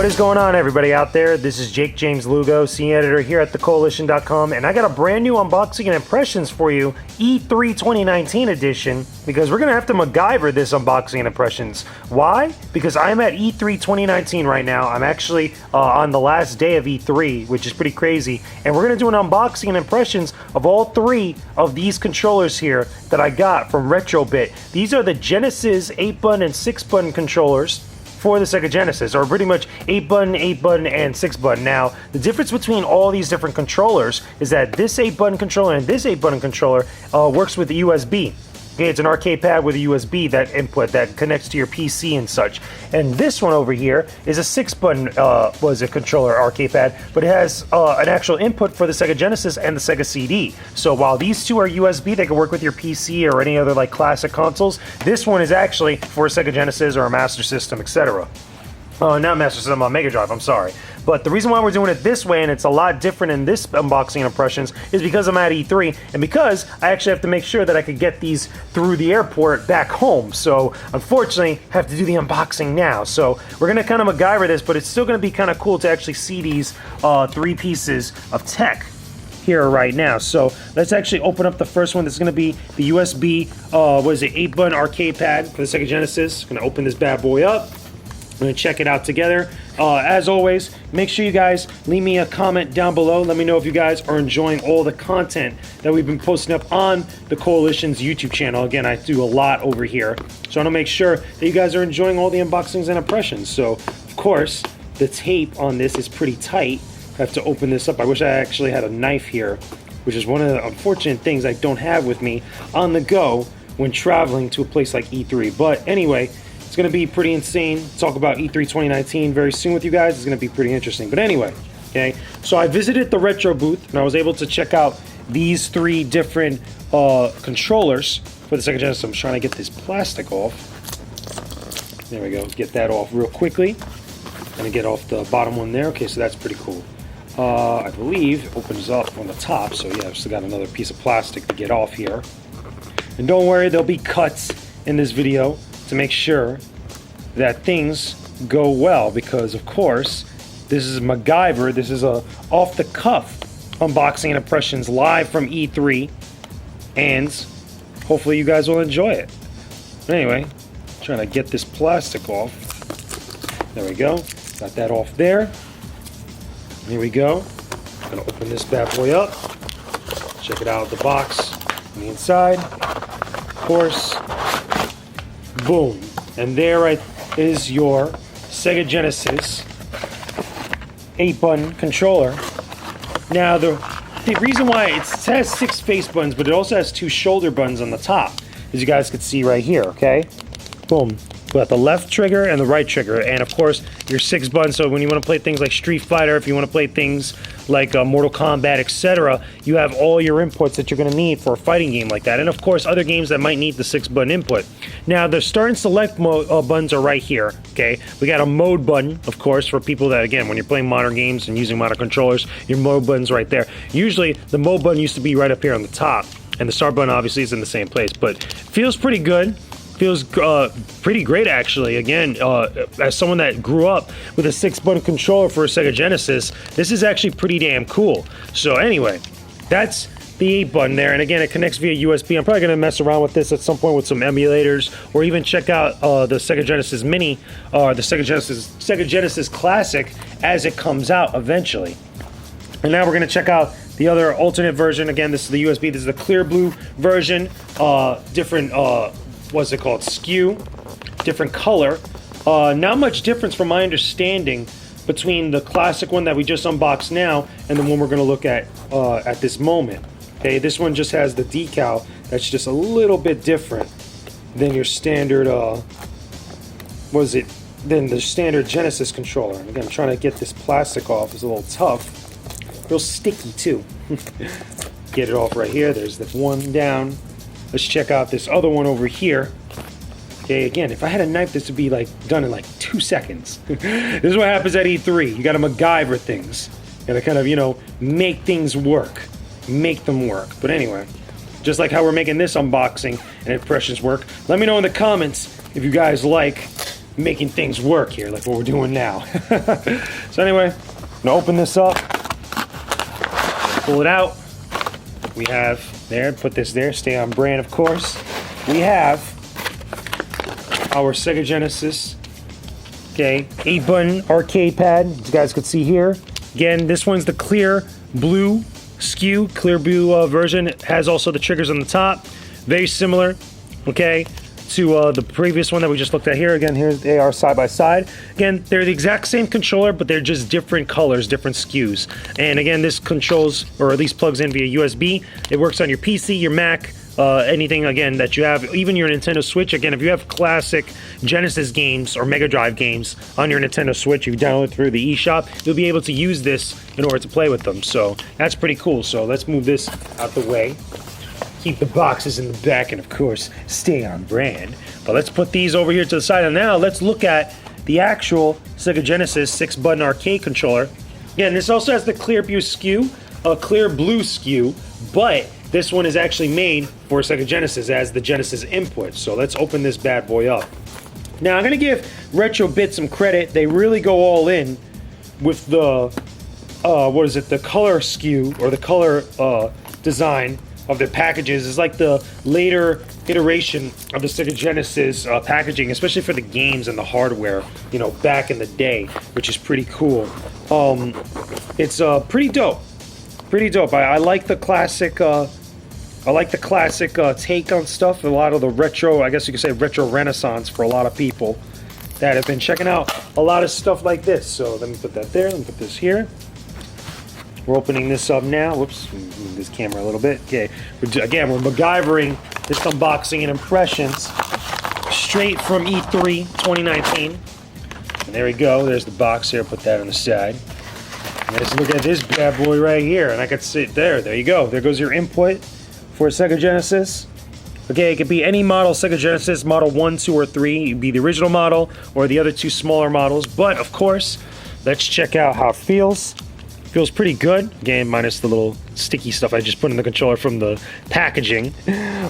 What is going on, everybody out there? This is Jakejames Lugo, senior editor here at thecoalition.com, and I got a brand new unboxing and impressions for you, E3 2019 edition, because we're going to have to MacGyver this unboxing and impressions. Why? Because I'm at E3 2019 right now. I'm actually on the last day of E3, which is pretty crazy, and we're going to do an unboxing and impressions of all three of these controllers here that I got from Retro-Bit. These are the Genesis 8-button and 6-button controllers for the Sega Genesis, or pretty much 8-button, 8-button, and 6-button. Now, the difference between all these different controllers is that this 8-button controller and this 8-button controller works with the USB. Okay, it's an arcade pad with a USB that input that connects to your PC and such. And this one over here is a 6-button controller arcade pad, but it has an actual input for the Sega Genesis and the Sega CD. So while these two are USB, they can work with your PC or any other like classic consoles. This one is actually for a Sega Genesis or a Master System, etc. Not Master System, on Mega Drive, I'm sorry. But the reason why we're doing it this way, and it's a lot different in this unboxing and impressions, is because I'm at E3, and because I actually have to make sure that I could get these through the airport back home. So, unfortunately, I have to do the unboxing now. So, we're going to kind of MacGyver this, but it's still going to be kind of cool to actually see these three pieces of tech here right now. So, let's actually open up the first one. This is going to be the USB, 8-button arcade pad for the Sega Genesis. Going to open this bad boy up. We're going to check it out together. As always, make sure you guys leave me a comment down below. Let me know if you guys are enjoying all the content that we've been posting up on the Coalition's YouTube channel. Again, I do a lot over here, so I want to make sure that you guys are enjoying all the unboxings and impressions. So, of course, the tape on this is pretty tight. I have to open this up. I wish I actually had a knife here, which is one of the unfortunate things I don't have with me on the go when traveling to a place like E3. But anyway, it's going to be pretty insane. Talk about E3 2019 very soon with you guys. It's going to be pretty interesting. But anyway, okay, so I visited the Retro booth, and I was able to check out these three different controllers for the Sega Genesis. I'm trying to get this plastic off. There we go. Get that off real quickly. Going to get off the bottom one there. Okay, so that's pretty cool. I believe it opens up on the top. So yeah, I've still got another piece of plastic to get off here. And don't worry, there'll be cuts in this video to make sure that things go well, because of course this is MacGyver. This is a off-the-cuff unboxing and impressions live from E3, and hopefully you guys will enjoy it. Anyway, trying to get this plastic off. There we go. Got that off there. Here we go. I'm gonna open this bad boy up. Check it out, the box on the inside. Of course. Boom. And there is your Sega Genesis 8-button controller. Now, the reason why it has 6 face buttons, but it also has 2 shoulder buttons on the top, as you guys can see right here, okay? Boom. We got the left trigger and the right trigger, and of course, your 6 buttons, so when you want to play things like Street Fighter, if you want to play things like Mortal Kombat, etc., you have all your inputs that you're going to need for a fighting game like that, and of course, other games that might need the 6-button input. Now, the start and select buttons are right here, okay? We got a mode button, of course, for people that, again, when you're playing modern games and using modern controllers, your mode button's right there. Usually, the mode button used to be right up here on the top, and the start button obviously is in the same place, but feels pretty good. Feels pretty great, actually. Again, as someone that grew up with a 6-button controller for a Sega Genesis, this is actually pretty damn cool. So anyway, that's the 8-button there, and again, it connects via USB. I'm probably going to mess around with this at some point with some emulators, or even check out the Sega Genesis Mini, or the Sega Genesis Classic as it comes out eventually. And now we're going to check out the other alternate version. Again, this is the USB. This is the clear blue version. Different what's it called, skew, different color. Not much difference from my understanding between the classic one that we just unboxed now and the one we're going to look at this moment. Okay, this one just has the decal that's just a little bit different than your standard than the standard Genesis controller. And again, I'm trying to get this plastic off. It's a little tough, real sticky too. Get it off right here. There's the one down. Let's check out this other one over here. Okay, again, if I had a knife, this would be like done in like 2 seconds. This is what happens at E3. You gotta MacGyver things. You gotta kind of, you know, make things work. Make them work. But anyway, just like how we're making this unboxing and impressions work, let me know in the comments if you guys like making things work here, like what we're doing now. So anyway, I'm gonna open this up, pull it out. We have there, put this there, stay on brand, of course. We have our Sega Genesis, okay, 8-button arcade pad, as you guys can see here. Again, this one's the clear blue SKU, clear blue version. It has also the triggers on the top. Very similar, okay, to the previous one that we just looked at here. Again, here they are side by side. Again, they're the exact same controller, but they're just different colors, different SKUs. And again, this controls, or at least plugs in via USB. It works on your PC, your Mac, anything, again, that you have, even your Nintendo Switch. Again, if you have classic Genesis games or Mega Drive games on your Nintendo Switch, you download through the eShop, you'll be able to use this in order to play with them. So that's pretty cool. So let's move this out the way. Keep the boxes in the back, and of course, stay on brand. But let's put these over here to the side, and now let's look at the actual Sega Genesis 6-button arcade controller. Again, this also has the clear blue SKU, but this one is actually made for Sega Genesis as the Genesis input. So let's open this bad boy up. Now I'm gonna give Retro-Bit some credit. They really go all in with the the color SKU, or the color design of their packages. Is like the later iteration of the Sega Genesis packaging, especially for the games and the hardware, you know, back in the day, which is pretty cool. It's pretty dope. Pretty dope. I like the classic. I like the classic take on stuff. A lot of the retro, I guess you could say, retro renaissance for a lot of people that have been checking out a lot of stuff like this. So let me put that there. Let me put this here. We're opening this up now. Whoops, move this camera a little bit. Okay, again, we're MacGyvering this unboxing and impressions straight from E3 2019. And there we go. There's the box here. Put that on the side. And let's look at this bad boy right here. And I could sit there. There you go. There goes your input for Sega Genesis. Okay, it could be any model Sega Genesis, model 1, 2, or 3. It could be the original model or the other two smaller models. But, of course, let's check out how it feels. Feels pretty good. Again, minus the little sticky stuff I just put in the controller from the packaging.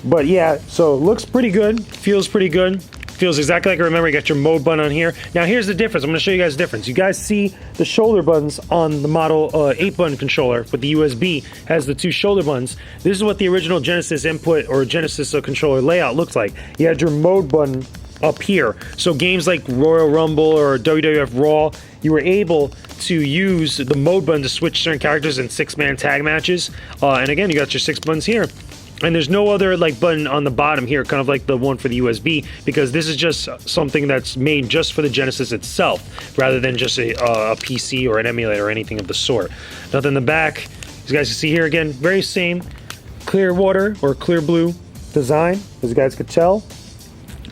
But yeah, so it looks pretty good. Feels pretty good. Feels exactly like I remember. You got your mode button on here. Now here's the difference. I'm going to show you guys the difference. You guys see the shoulder buttons on the model 8-button controller with the USB. Has the two shoulder buttons. This is what the original Genesis input or Genesis controller layout looks like. You had your mode button up here. So games like Royal Rumble or WWF Raw, you were able to use the mode button to switch certain characters in 6-man tag matches. And again, you got your 6 buttons here. And there's no other like button on the bottom here, kind of like the one for the USB, because this is just something that's made just for the Genesis itself, rather than just a PC or an emulator or anything of the sort. Nothing in the back. As you guys can see here, again, very same clear water or clear blue design, as you guys could tell.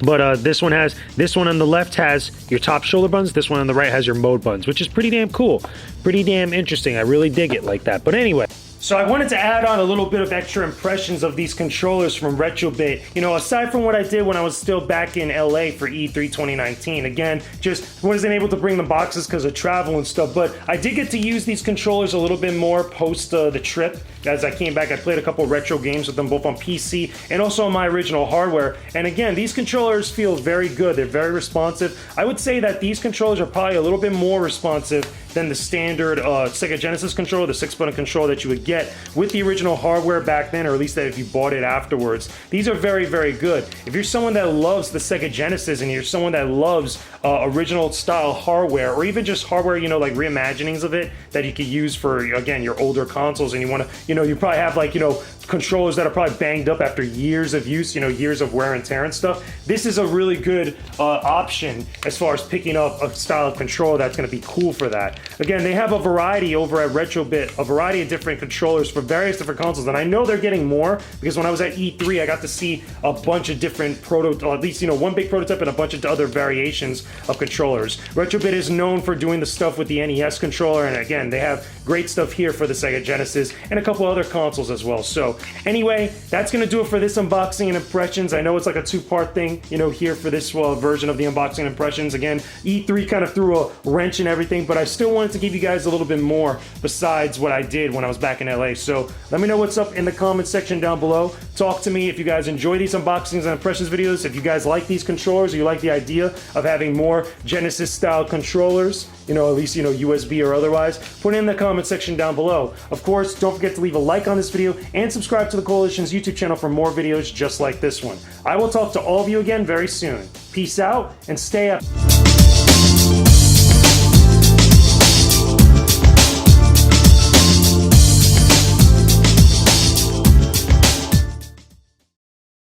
But this one on the left has your top shoulder buttons. This one on the right has your mode buttons, which is pretty damn cool. Pretty damn interesting. I really dig it like that. But anyway, so I wanted to add on a little bit of extra impressions of these controllers from Retro-Bit. You know, aside from what I did when I was still back in LA for E3 2019. Again, just wasn't able to bring the boxes because of travel and stuff. But I did get to use these controllers a little bit more post the trip. As I came back, I played a couple retro games with them, both on PC and also on my original hardware. And again, these controllers feel very good. They're very responsive. I would say that these controllers are probably a little bit more responsive than the standard Sega Genesis controller, the 6-button controller that you would get with the original hardware back then, or at least that if you bought it afterwards. These are very, very good. If you're someone that loves the Sega Genesis and you're someone that loves original style hardware, or even just hardware, you know, like reimaginings of it that you could use for, again, your older consoles, and you want to, you know, you probably have like, you know, controllers that are probably banged up after years of use, you know, years of wear and tear and stuff. This is a really good option as far as picking up a style of controller that's going to be cool for that. Again, they have a variety over at Retro-Bit, a variety of different controllers for various different consoles, and I know they're getting more because when I was at E3, I got to see a bunch of different or at least, you know, one big prototype and a bunch of other variations of controllers. Retro-Bit is known for doing the stuff with the NES controller, and again, they have great stuff here for the Sega Genesis and a couple other consoles as well. So anyway, that's gonna do it for this unboxing and impressions. I know it's like a two-part thing, you know, here for this version of the unboxing and impressions. Again, E3 kind of threw a wrench in everything, but I still wanted to give you guys a little bit more besides what I did when I was back in LA. So let me know what's up in the comment section down below. Talk to me if you guys enjoy these unboxings and impressions videos, if you guys like these controllers, or you like the idea of having more Genesis style controllers, you know, at least, you know, USB or otherwise. Put it in the comment section down below. Of course, don't forget to leave a like on this video and subscribe to the Koalition's YouTube channel for more videos just like this one. I will talk to all of you again very soon. Peace out and stay up.